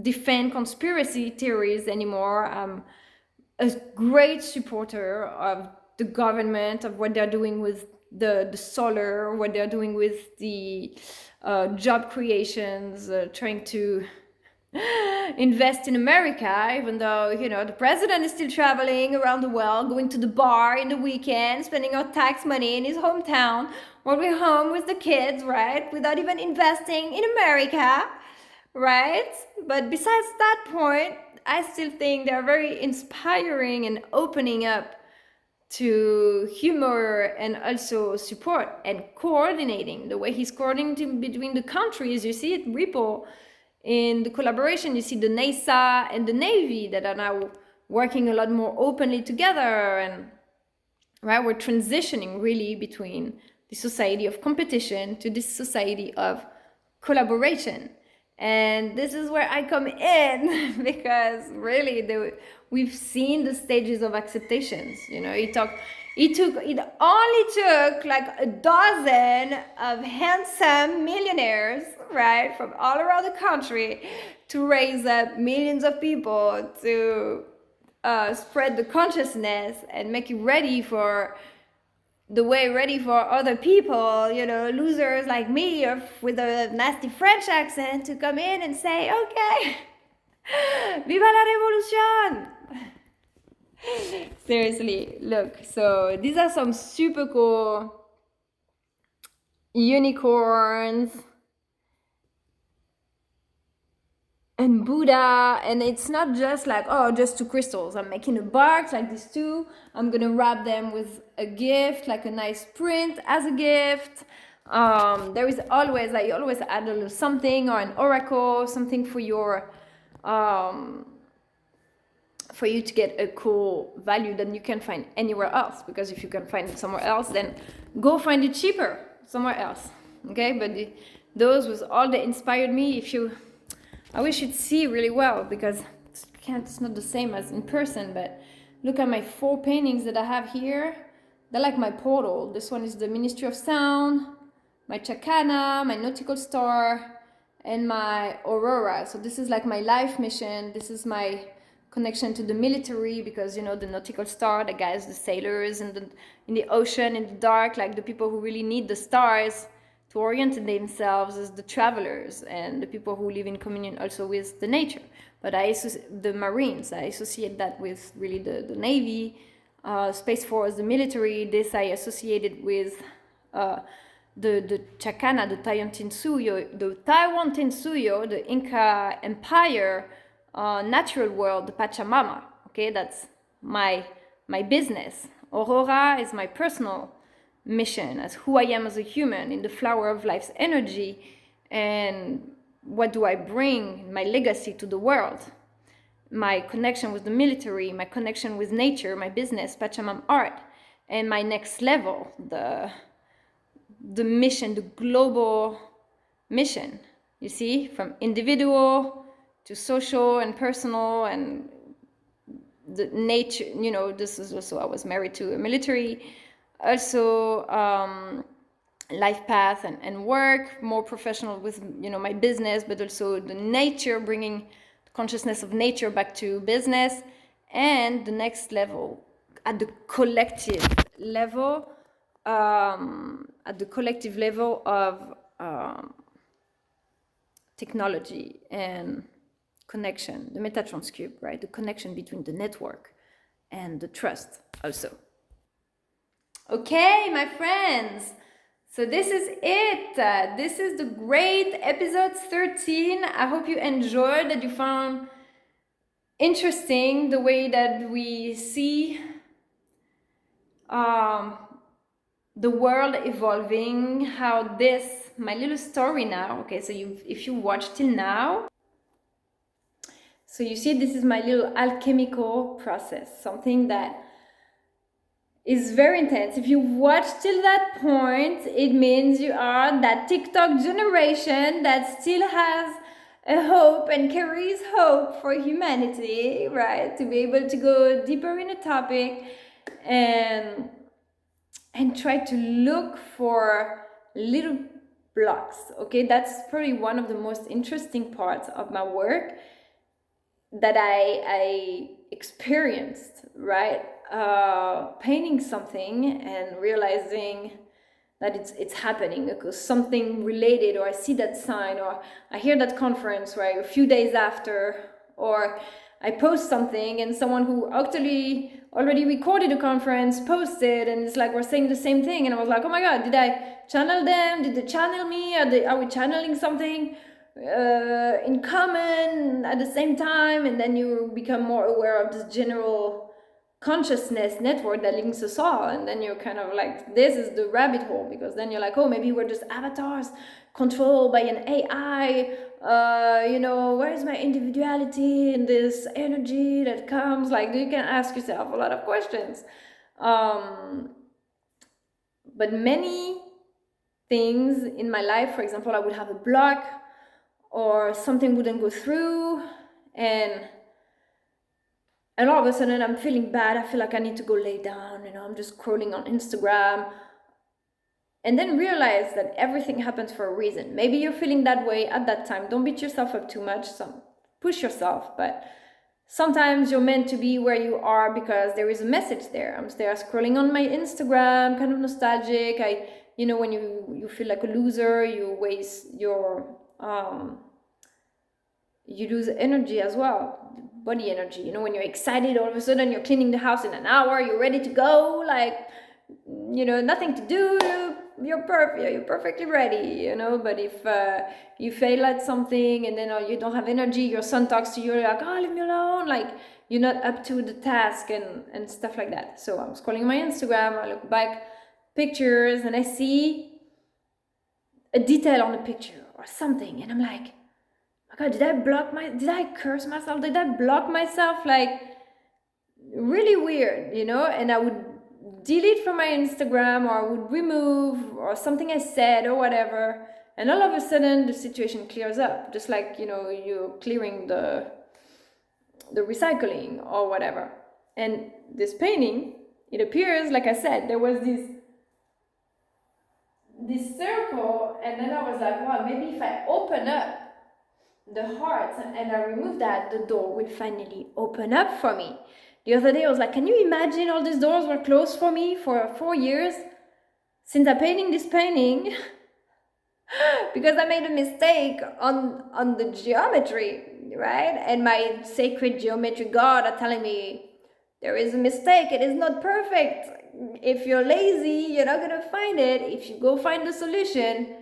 defend conspiracy theories anymore. I'm a great supporter of the government, of what they're doing with the solar, what they're doing with the job creations, trying to invest in America, even though, you know, the president is still traveling around the world, going to the bar in the weekend, spending our tax money in his hometown, while we're home with the kids, right? Without even investing in America, right? But besides that point, I still think they're very inspiring and opening up to humor and also support and coordinating. The way he's coordinating between the countries, you see it ripple in the collaboration. You see the NASA and the Navy that are now working a lot more openly together, and right, we're transitioning really between the society of competition to this society of collaboration. And this is where I come in, because really we've seen the stages of acceptations. You know, it only took like a dozen of handsome millionaires, right, from all around the country to raise up millions of people to spread the consciousness and make it ready for other people, you know, losers like me or with a nasty French accent, to come in and say, okay, viva la revolution. Seriously, look, so these are some super cool unicorns and Buddha, and it's not just like, oh, just 2 crystals. I'm making a box like these 2. I'm gonna wrap them with a gift, like a nice print as a gift. There is always, like, you always add a little something, or an oracle, something for your for you to get a cool value that you can find anywhere else. Because if you can find it somewhere else, then go find it cheaper somewhere else. Okay, but those was all that inspired me. I wish you'd see really well, because it's not the same as in person, but look at my 4 paintings that I have here. They're like my portal. This one is the Ministry of Sound, my Chakana, my nautical star, and my aurora. So this is like my life mission. This is my connection to the military, because, you know, the nautical star, the guys, the sailors in the ocean, in the dark, like the people who really need the stars to orient themselves, as the travelers and the people who live in communion also with the nature. But the Marines, I associate that with really the Navy, Space Force, the military. This I associated with the Chakana, the Taiwan Tensuyo, the Inca Empire, natural world, the Pachamama. Okay, that's my business. Aurora is my personal mission, as who I am as a human, in the flower of life's energy. And what do I bring, my legacy to the world, my connection with the military, my connection with nature, my business, Pachamam art, and my next level, the mission, the global mission, you see, from individual to social and personal, and the nature, you know, this is also, I was married to a military, also life path and work, more professional with, you know, my business, but also the nature, bringing the consciousness of nature back to business, and the next level at the collective level, of technology and connection, the metatranscube, right? The connection between the network and the trust also. Okay, my friends. So this is it. This is the great episode 13. I hope you enjoyed, that you found interesting the way that we see the world evolving, how this, my little story now, okay, so if you watch till now, so you see this is my little alchemical process, something that is very intense. If you watch till that point, it means you are that TikTok generation that still has a hope and carries hope for humanity, right? To be able to go deeper in a topic and try to look for little blocks, okay? That's probably one of the most interesting parts of my work that I experienced, right? Painting something and realizing that it's happening because something related, or I see that sign, or I hear that conference, right, a few days after, or I post something and someone who actually already recorded a conference posted, and it's like we're saying the same thing, and I was like, oh my god, did I channel them? Did they channel me? Are we channeling something in common at the same time? And then you become more aware of this general consciousness network that links us all, and then you're kind of like, this is the rabbit hole, because then you're like, oh, maybe we're just avatars controlled by an AI. You know, where is my individuality in this energy that comes? Like, you can ask yourself a lot of questions. But many things in my life, for example, I would have a block or something wouldn't go through, and all of a sudden I'm feeling bad. I feel like I need to go lay down, you know, I'm just scrolling on Instagram, and then realize that everything happens for a reason. Maybe you're feeling that way at that time. Don't beat yourself up too much. Push yourself, but sometimes you're meant to be where you are because there is a message there. I'm there scrolling on my Instagram, kind of nostalgic. You know, when you feel like a loser, you waste your you lose energy as well, body energy. You know, when you're excited, all of a sudden you're cleaning the house in an hour, you're ready to go, like, you know, nothing to do, you're perfectly ready, you know. But if you fail at something and then you don't have energy, your son talks to you, you're like, oh, leave me alone, like you're not up to the task and stuff like that. So I'm scrolling my Instagram, I look back pictures and I see a detail on the picture or something, and I'm like, oh God, did I curse myself? Did I block myself? Like, really weird, you know. And I would delete from my Instagram, or I would remove, or something I said or whatever, and all of a sudden the situation clears up, just like, you know, you're clearing the recycling or whatever. And this painting, it appears, like I said, there was this circle, and then I was like, wow, maybe if I open up the heart and I remove that, the door will finally open up for me. The other day I was like, can you imagine all these doors were closed for me for 4 years since I'm painting this painting because I made a mistake on the geometry, right? And my sacred geometry God are telling me there is a mistake, it is not perfect. If you're lazy, you're not gonna find it. If you go find the solution,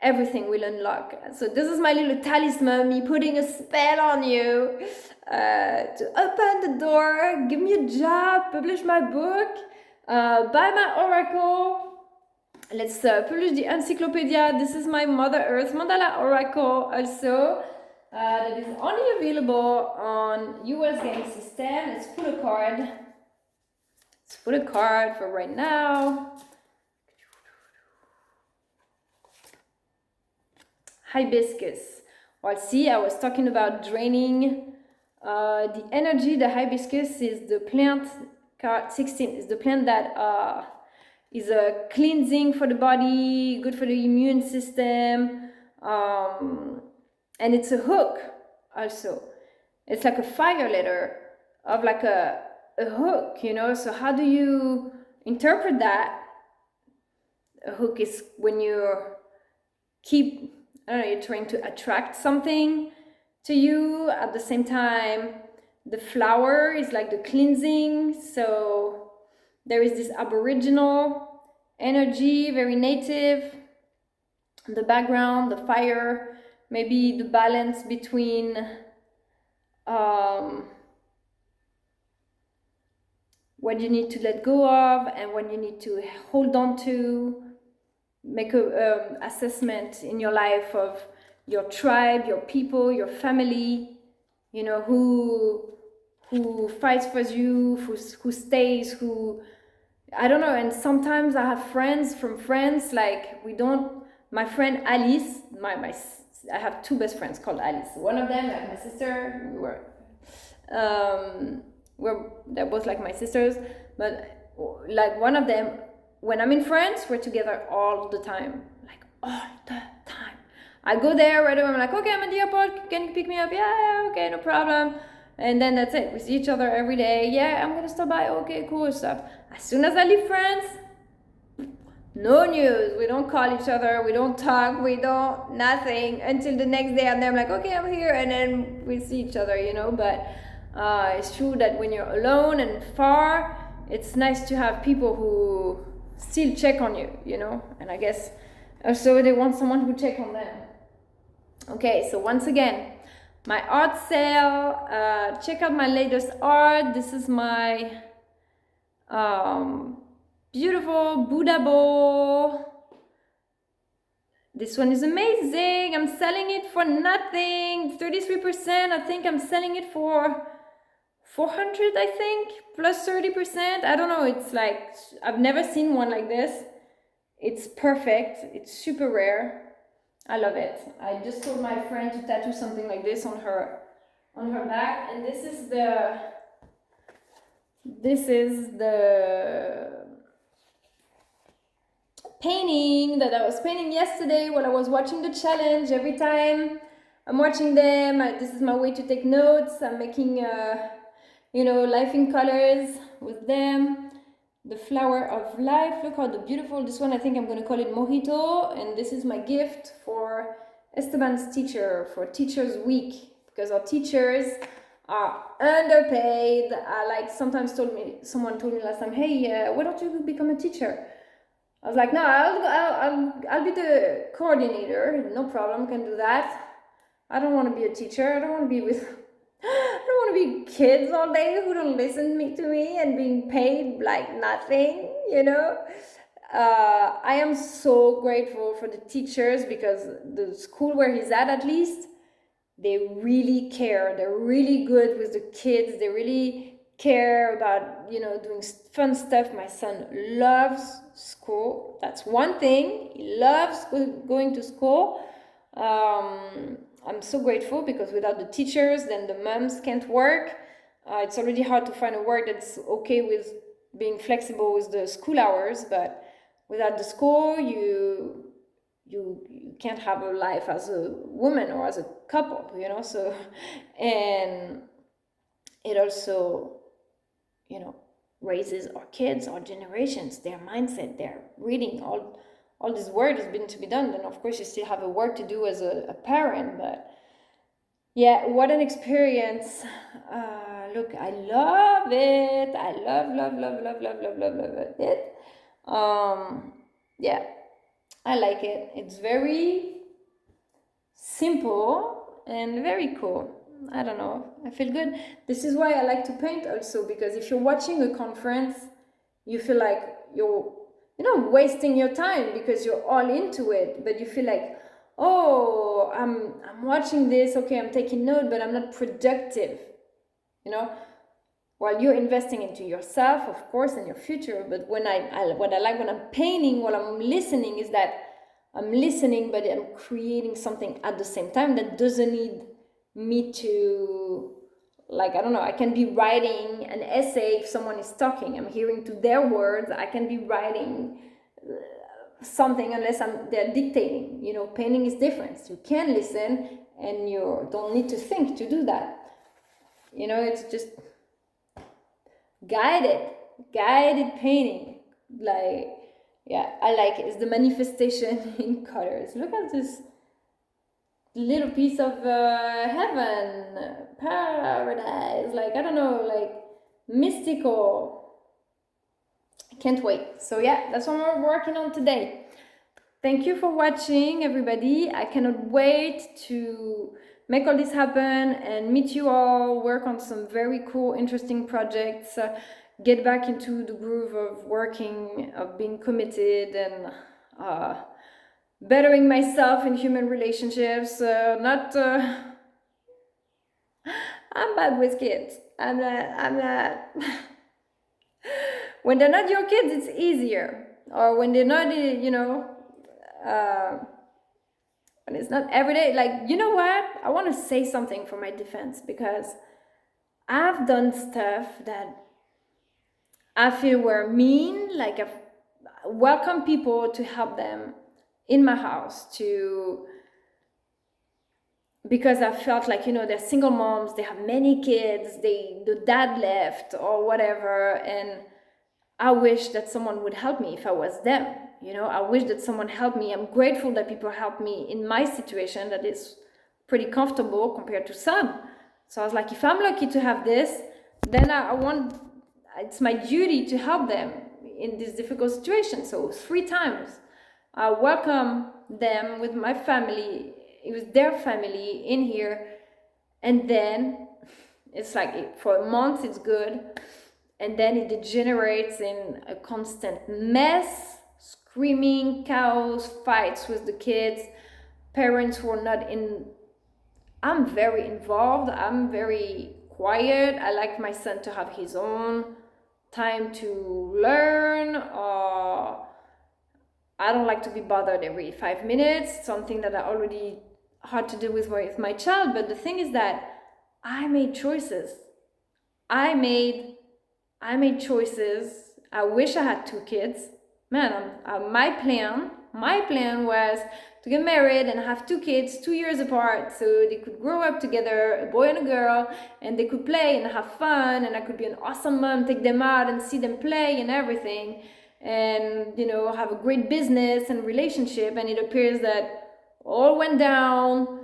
everything will unlock. So this is my little talisman, me putting a spell on you to open the door, give me a job, publish my book, buy my oracle, Let's publish the encyclopedia. This is my Mother Earth Mandala Oracle also. That is only available on US game system. Let's put a card. Let's put a card for right now. Hibiscus. Well, see, I was talking about draining the energy. The hibiscus is the plant, card 16, is the plant that is a cleansing for the body, good for the immune system, and it's a hook also. It's like a fire letter of like a hook, you know. So how do you interpret that? A hook is when you keep, I don't know, you're trying to attract something to you. At the same time, the flower is like the cleansing. So there is this aboriginal energy, very native. The background, the fire, maybe the balance between what you need to let go of and what you need to hold on to. Make a assessment in your life of your tribe, your people, your family, you know, who fights for you, who stays, who, I don't know. And sometimes I have friends from friends, like my friend Alice, I have two best friends called Alice. One of them, like my sister, they're both like my sisters, but like one of them, when I'm in France, we're together all the time, like all the time. I go there right away, I'm like, okay, I'm at the airport, can you pick me up? Yeah, okay, no problem. And then that's it, we see each other every day. Yeah, I'm gonna stop by, okay, cool stuff. As soon as I leave France, no news, we don't call each other, we don't talk, we don't, nothing, until the next day, and then I'm like, okay, I'm here, and then we see each other, you know. But it's true that when you're alone and far, it's nice to have people who still check on you, you know. And I guess also they want someone who check on them. Okay, so once again, my art sale, check out my latest art. This is my beautiful Buddha bowl. This one is amazing. I'm selling it for nothing, 33%. I think I'm selling it for 400, I think, plus 30%. I don't know, it's like, I've never seen one like this. It's perfect, it's super rare. I love it. I just told my friend to tattoo something like this on her back, and this is the painting that I was painting yesterday while I was watching the challenge. Every time I'm watching them, this is my way to take notes. I'm making you know, life in colors with them. The flower of life, look how beautiful. This one, I think I'm going to call it Mojito, and this is my gift for Esteban's teacher for Teachers Week, because our teachers are underpaid. Like someone told me last time, hey, why don't you become a teacher? I was like, no, I'll be the coordinator, no problem, can do that. I don't want to be a teacher. I don't want to be kids all day who don't listen to me and being paid like nothing, you know. I am so grateful for the teachers, because the school where he's at least, they really care. They're really good with the kids. They really care about, you know, doing fun stuff. My son loves school. That's one thing. He loves going to school. I'm so grateful, because without the teachers, then the moms can't work. It's already hard to find a work that's okay with being flexible with the school hours, but without the school, you can't have a life as a woman or as a couple, you know. So, and it also, you know, raises our kids, our generations, their mindset, their reading, all this work has been to be done. Then of course you still have a work to do as a parent, but yeah, what an experience. Look, I love it. I love it. Yeah, I like it. It's very simple and very cool. I don't know, I feel good. This is why I like to paint also, because if you're watching a conference, you feel like you're you're not wasting your time because you're all into it, but you feel like, oh, I'm watching this, okay, I'm taking note, but I'm not productive, you know. While you're investing into yourself, of course, and your future. But what I like when I'm painting, while I'm listening, is that I'm listening, but I'm creating something at the same time that doesn't need me to, like, I don't know, I can be writing an essay if someone is talking. I'm hearing to their words. I can be writing something unless they're dictating. You know, painting is different. You can listen and you don't need to think to do that. You know, it's just guided painting. Like, yeah, I like it. It's the manifestation in colors. Look at this little piece of heaven, paradise, like, I don't know, like mystical. I can't wait. So yeah, that's what we're working on today. Thank you for watching, everybody. I cannot wait to make all this happen and meet you all, work on some very cool, interesting projects, get back into the groove of working, of being committed, and bettering myself in human relationships. I'm bad with kids. I'm not. When they're not your kids, it's easier. Or when they're not, you know, when it's not every day. Like, you know what? I want to say something for my defense, because I've done stuff that I feel were mean. Like, I've welcomed people to help them in my house, because I felt like, you know, they're single moms, they have many kids, the dad left or whatever, and I wish that someone would help me if I was them. You know, I wish that someone helped me. I'm grateful that people helped me in my situation that is pretty comfortable compared to some. So I was like, if I'm lucky to have this, then it's my duty to help them in this difficult situation. So 3 times I welcome them with my family. It was their family in here. And then it's like for a month it's good. And then it degenerates in a constant mess, screaming, chaos, fights with the kids, parents who are not in. I'm very involved. I'm very quiet. I like my son to have his own time to learn. I don't like to be bothered every 5 minutes, something that I already had to deal with my child. But the thing is that I made choices. I made choices. I wish I had 2 kids. Man, my plan was to get married and have 2 kids 2 years apart, so they could grow up together, a boy and a girl, and they could play and have fun, and I could be an awesome mom, take them out and see them play and everything, and, you know, have a great business and relationship. And it appears that all went down.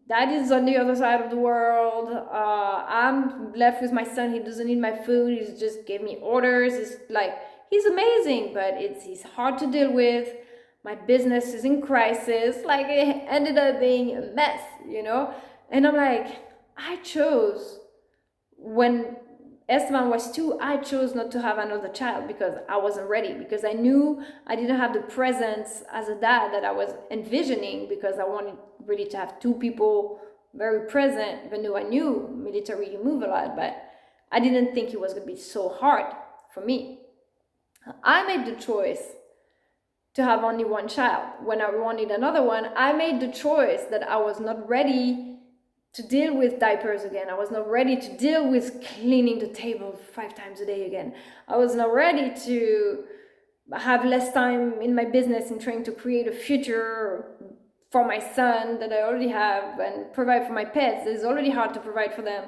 Dad is on the other side of the world. I'm left with my son. He doesn't need my food. He just gave me orders. It's like, he's amazing, but he's hard to deal with. My business is in crisis. Like, it ended up being a mess, you know? And I'm like, I chose, when Esteban was 2, I chose not to have another child because I wasn't ready, because I knew I didn't have the presence as a dad that I was envisioning, because I wanted really to have 2 people very present, even though I knew military, you move a lot, but I didn't think it was going to be so hard for me. I made the choice to have only 1 child. When I wanted another one, I made the choice that I was not ready to deal with diapers again. I was not ready to deal with cleaning the table 5 times a day again. I was not ready to have less time in my business and trying to create a future for my son that I already have, and provide for my pets. It's already hard to provide for them.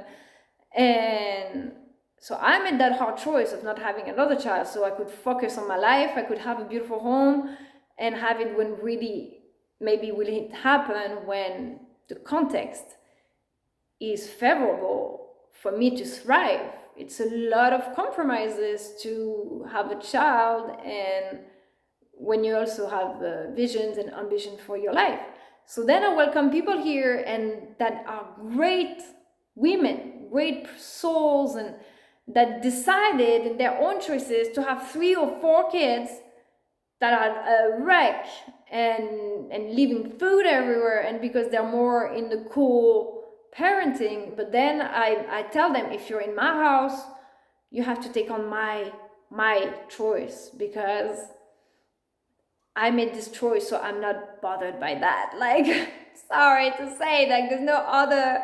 And so I made that hard choice of not having another child, so I could focus on my life. I could have a beautiful home and have it when really, maybe will it happen when the context is favorable for me to thrive. It's a lot of compromises to have a child, and when you also have visions and ambition for your life. So then I welcome people here, and that are great women, great souls, and that decided in their own choices to have 3 or 4 kids that are a wreck and leaving food everywhere, and because they're more in the cool parenting. But then I tell them, if you're in my house, you have to take on my choice, because I made this choice, so I'm not bothered by that. Like, sorry to say, like, there's no other.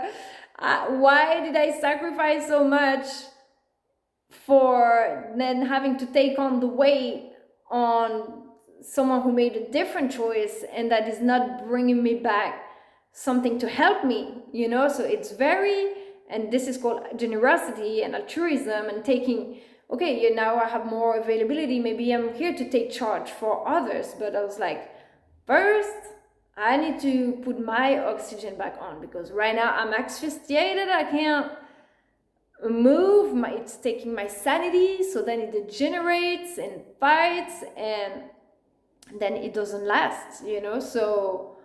Why did I sacrifice so much for then having to take on the weight on someone who made a different choice, and that is not bringing me back something to help me, you know? So it's very, and this is called generosity and altruism, and taking, okay, you now I have more availability, maybe I'm here to take charge for others. But I was like, first I need to put my oxygen back on, because right now I'm asphyxiated, I can't move, it's taking my sanity. So then it degenerates and fights, and then it doesn't last, you know? So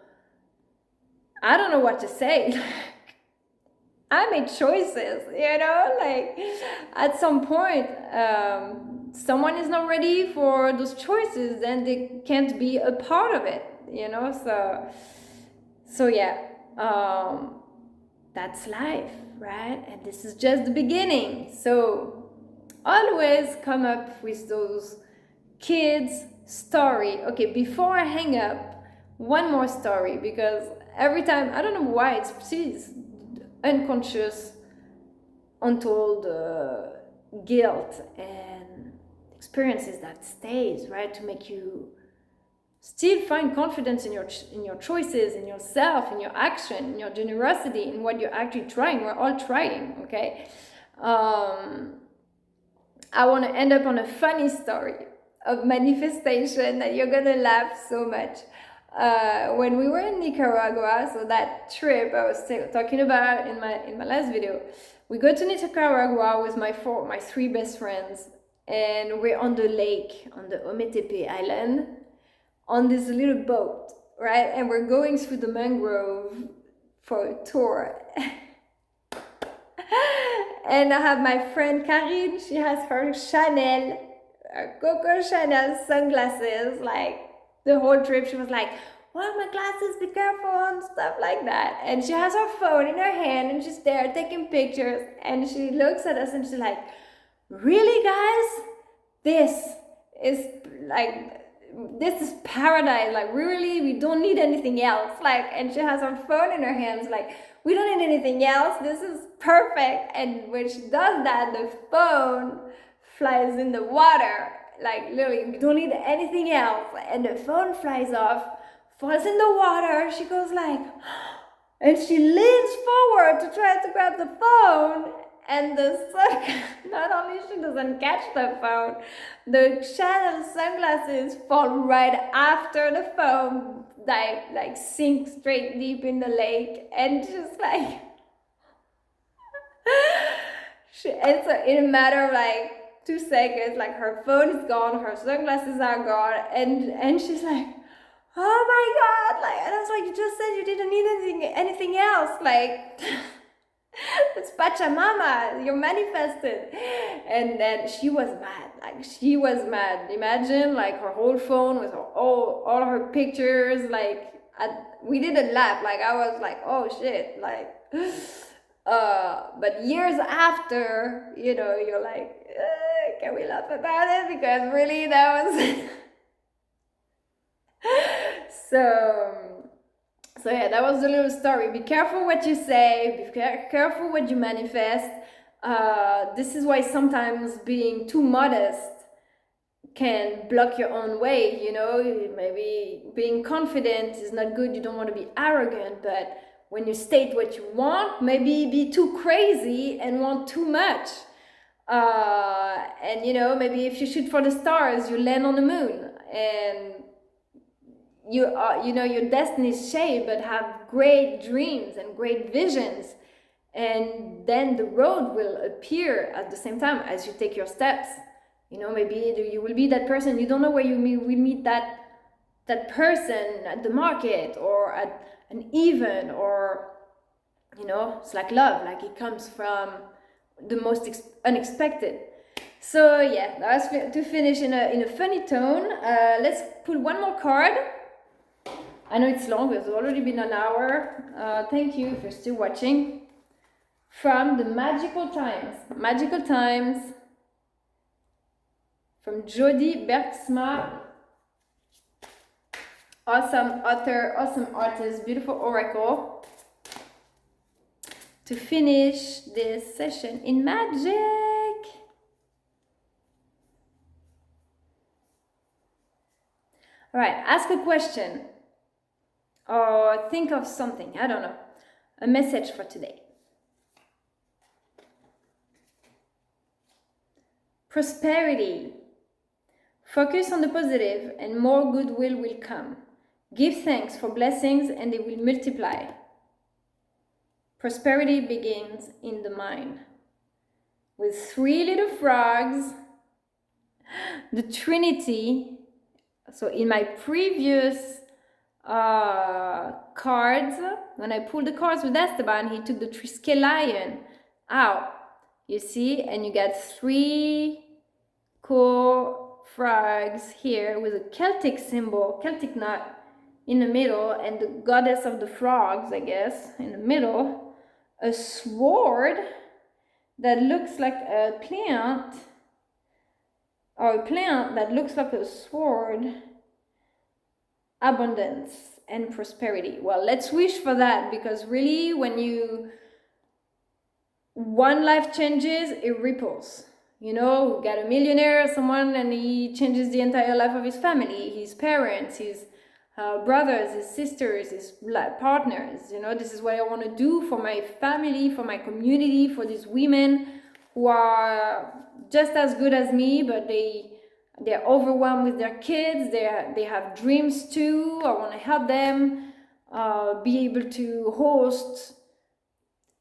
I don't know what to say. I made choices, you know, like at some point, someone is not ready for those choices, then they can't be a part of it, you know? So yeah, that's life, right? And this is just the beginning. So always come up with those kids story. Okay, before I hang up, one more story, because every time, I don't know why, it's unconscious, untold guilt and experiences that stays, right, to make you still find confidence in your choices, in yourself, in your action, in your generosity, in what you're actually trying. We're all trying, okay? I want to end up on a funny story of manifestation that you're gonna laugh so much. When we were in Nicaragua, so that trip I was talking about in my last video, we go to Nicaragua with my three best friends, and we're on the lake, on the Ometepe Island, on this little boat, right? And we're going through the mangrove for a tour. And I have my friend Karine, she has her Coco Chanel sunglasses, like the whole trip she was like, well, my glasses, be careful, and stuff like that. And she has her phone in her hand, and she's there taking pictures, and she looks at us and she's like, really, guys? This is paradise, like really, we don't need anything else. Like, and she has her phone in her hands, like, we don't need anything else, this is perfect. And when she does that, the phone flies in the water, like literally, we don't need anything else. And the phone flies off, falls in the water, she goes like, and she leans forward to try to grab the phone, and the sun, not only she doesn't catch the phone, the Chanel sunglasses fall right after the phone, like sink straight deep in the lake. And just like, and so in a matter of like 2 seconds, like her phone is gone, her sunglasses are gone, and she's like, oh my God, like, and I was like, you just said you didn't need anything else, like, it's Pachamama, you're manifested. And then she was mad, like she was mad. Imagine like her whole phone with all her pictures, like we didn't laugh, like I was like, oh shit, like but years after, you know, you're like, can we laugh about it? Because really that was so yeah, that was the little story. Be careful what you say, be careful what you manifest. This is why sometimes being too modest can block your own way, you know. Maybe being confident is not good, you don't want to be arrogant, but when you state what you want, maybe be too crazy and want too much. And you know, maybe if you shoot for the stars, you land on the moon, and you are, you know, your destiny is shaped, but have great dreams and great visions, and then the road will appear at the same time as you take your steps. You know, maybe you will be that person, you don't know where you will meet that person at the market or at an event, or you know, it's like love, like it comes from the most unexpected. So yeah, that's to finish in a funny tone. Let's pull one more card. I know it's long, it's already been an hour. Thank you if you're still watching. From the Magical Times. Magical Times. From Jody Bergsma. Awesome author, awesome artist, beautiful oracle. To finish this session in magic. All right, ask a question. Or think of something, I don't know. A message for today. Prosperity. Focus on the positive and more goodwill will come. Give thanks for blessings and they will multiply. Prosperity begins in the mind. With 3 little frogs, the Trinity. So in my previous cards, when I pulled the cards with Esteban, he took the Triskelion out. You see, and you got 3 cool frogs here with a Celtic symbol, Celtic knot in the middle, and the goddess of the frogs, I guess, in the middle. A sword that looks like a plant, or a plant that looks like a sword. Abundance and prosperity. Well, let's wish for that, because really when one life changes, it ripples. You know, we got a millionaire, someone, and he changes the entire life of his family, his parents, his brothers, his sisters, his partners. You know, this is what I want to do for my family, for my community, for these women who are just as good as me, but they're overwhelmed with their kids. They have dreams too. I want to help them be able to host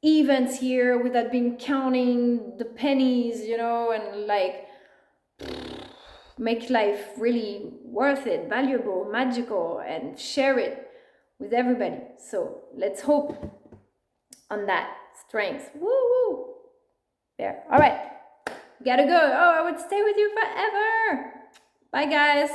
events here without being counting the pennies, you know, and like make life really worth it, valuable, magical, and share it with everybody. So let's hope on that strength. Woo woo. There. All right. Gotta go. Oh, I would stay with you forever. Bye, guys.